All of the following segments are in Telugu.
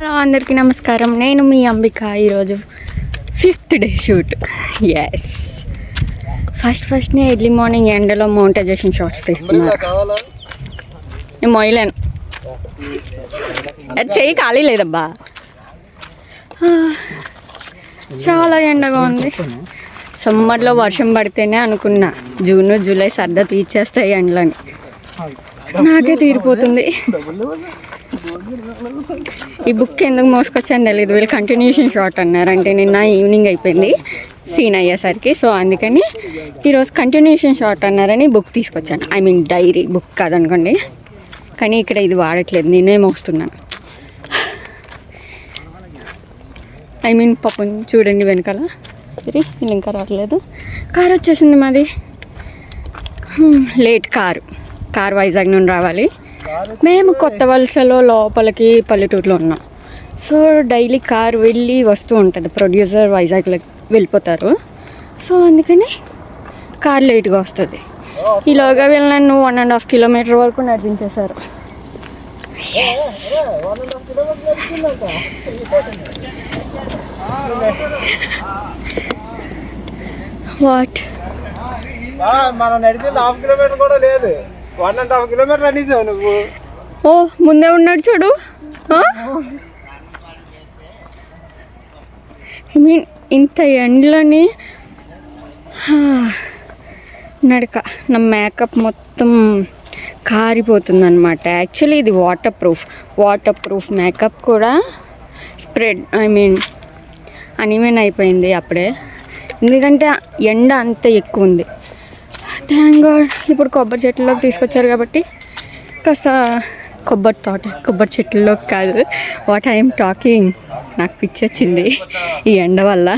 హలో అందరికీ నమస్కారం. నేను మీ అంబిక. ఈరోజు 5th డే షూట్. ఎస్, ఫస్ట్నే ఎర్లీ మార్నింగ్ ఎండలో మౌంటైజేషన్ షాట్స్ తీసుకున్నాను. నేను మొయ్యలేను, అది చెయ్యి ఖాళీ లేదబ్బా. చాలా ఎండగా ఉంది. సమ్మర్లో వర్షం పడితేనే అనుకున్నా జూన్ జూలై సర్దా తీర్చేస్తాయి ఎండలని. నాకే తీరిపోతుంది. ఈ బుక్ ఎందుకు మోసుకొచ్చాను తెలీదు. వీళ్ళు కంటిన్యూషన్ షాట్ అన్నారు. అంటే నిన్న ఈవినింగ్ అయిపోయింది సీన్ అయ్యేసరికి. సో అందుకని ఈరోజు కంటిన్యూషన్ షాట్ అన్నారని బుక్ తీసుకొచ్చాను. ఐ మీన్ డైరీ బుక్ కాదనుకోండి. కానీ ఇక్కడ ఇది వాడట్లేదు, నేనే మోస్తున్నాను. ఐ మీన్ పాపం చూడండి వెనకాల సరే వీళ్ళు ఇంకా రావట్లేదు. కార్ వచ్చేసింది మాది. లేట్ కార్ వైజాగ్ నుండి రావాలి. మేము కొత్త వలసలో లోపలికి పల్లెటూరులో ఉన్నాం. సో డైలీ కార్ వెళ్ళి వస్తూ ఉంటుంది. ప్రొడ్యూసర్ వైజాగ్లోకి వెళ్ళిపోతారు. సో అందుకని కార్ లేట్గా వస్తుంది. ఈలోగా వీళ్ళు నన్ను 1.5 కిలోమీటర్ వరకు నడిపించేశారు. వాట్ మనం నడిచింది 1/2 కిలోమీటర్ కూడా లేదు. 1.5 కిలోమీటర్ నడిచావు నువ్వు. ఓ ముందే ఉన్నాడు చూడు. ఐ మీన్ ఇంత ఎండలని నడక నా మేకప్ మొత్తం కారిపోతుంది. యాక్చువల్లీ ఇది వాటర్ ప్రూఫ్ మేకప్ కూడా స్ప్రెడ్ అనిమేన్ అయిపోయింది అప్పుడే, ఎందుకంటే ఎండ అంత ఎక్కువ ఉంది. థ్యాంక్ గాడ్ ఇప్పుడు కొబ్బరి చెట్లలోకి తీసుకొచ్చారు కాబట్టి కాస్త కొబ్బరి చెట్లలోకి కాదు, వాట్ ఐఎమ్ టాకింగ్, నాకు పిచ్చి వచ్చింది ఈ ఎండ వల్ల.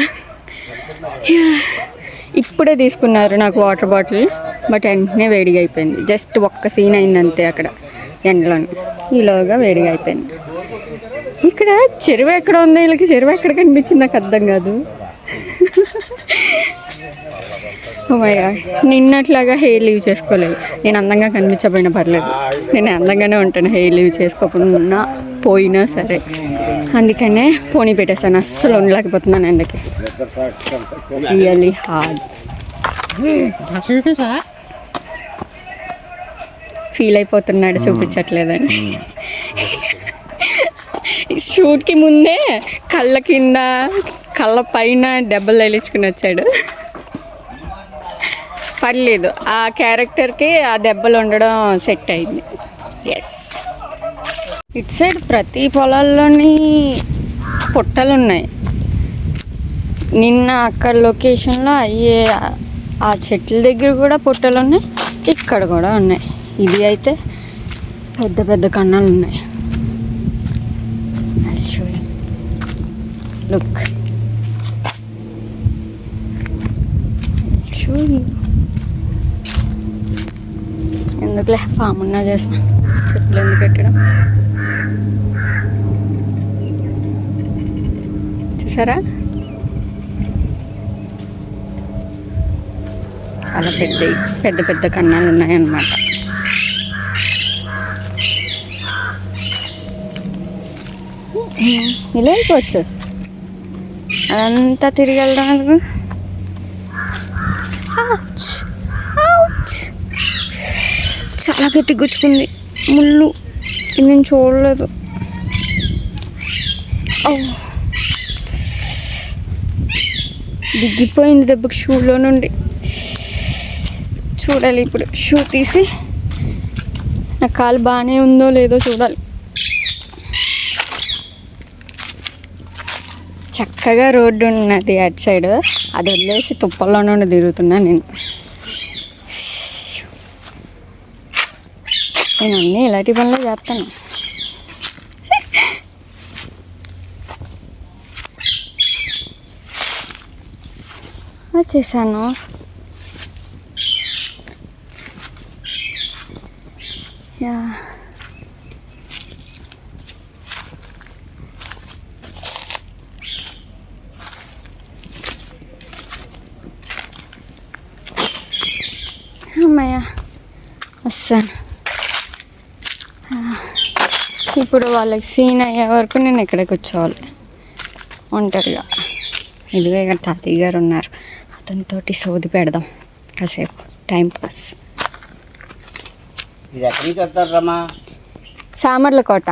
ఇప్పుడే తీసుకున్నారు నాకు వాటర్ బాటిల్, బట్ వెంటనే వేడిగా అయిపోయింది. జస్ట్ ఒక్క సీన్ అయింది అంతే అక్కడ ఎండలోని. ఈలోగా వేడిగా అయిపోయింది. ఇక్కడ చెరువు ఎక్కడ ఉంది, వీళ్ళకి చెరువు ఎక్కడ కనిపించింది నాకు అర్థం కాదు. ఓ మై గాడ్, నిన్నట్లాగా హెయిర్ లీవ్ చేసుకోలేదు. నేను అందంగా కనిపించబడిన పర్లేదు, నేను అందంగానే ఉంటాను హెయిర్ లీవ్ చేసుకోకుండా పోయినా సరే. అందుకనే పోనీ పెట్టేస్తాను. అస్సలు ఉండలేకపోతున్నాను ఎండకి. Really hard. ఫీల్ అయిపోతున్నాడు చూపించట్లేదని. షూట్కి ముందే కళ్ళ పైన దెబ్బలు తగిలించుకుని వచ్చాడు. పర్లేదు, ఆ క్యారెక్టర్కి ఆ దెబ్బలు ఉండడం సెట్ అయింది. ఎస్, ఇటు సైడ్ ప్రతి పొలాల్లోని పుట్టలు ఉన్నాయి. నిన్న అక్కడ లొకేషన్లో అయ్యే ఆ చెట్ల దగ్గర కూడా పుట్టలు ఉన్నాయి, ఇక్కడ కూడా ఉన్నాయి. ఇది అయితే పెద్ద పెద్ద కన్నాలు ఉన్నాయి. లుక్, ఎందుకులే ఫామ్ ఉన్నా చేసిన చెట్లు ఎందుకు పెట్టడం. చూసారా, చాలా పెద్ద కన్నాలు ఉన్నాయన్నమాట. ఇలా అయిపోవచ్చు, అదంతా తిరిగి వెళ్దాం. చాలా గట్టి గుచ్చుకుంది ముళ్ళు, నేను చూడలేదు. దిగిపోయింది దెబ్బకి షూలో నుండి. చూడాలి ఇప్పుడు, షూ తీసి నా కాలు బాగానే ఉందో లేదో చూడాలి. చక్కగా రోడ్డు ఉన్నది అటు సైడ్, అది వదిలేసి తుప్పల్లో నుండి తిరుగుతున్నా నేను అన్నీ ఇలాంటి పనులు చేస్తాను. వచ్చేసాను. యా, అమ్మయ్య వస్తాను. ఈ ఇప్పుడు వాళ్ళకి సీన్ అయ్యే వరకు నేను ఎక్కడ కూర్చోవాలి ఒంటరిగా. ఇదిగో ఇక్కడ తాతయ్య గారు ఉన్నారు, అతనితోటి సోది పెడదాం కాసేపు టైం పాస్. ఇది ఎక్కడి నుంచి వస్తారు రమ్మా? సామర్లకోట.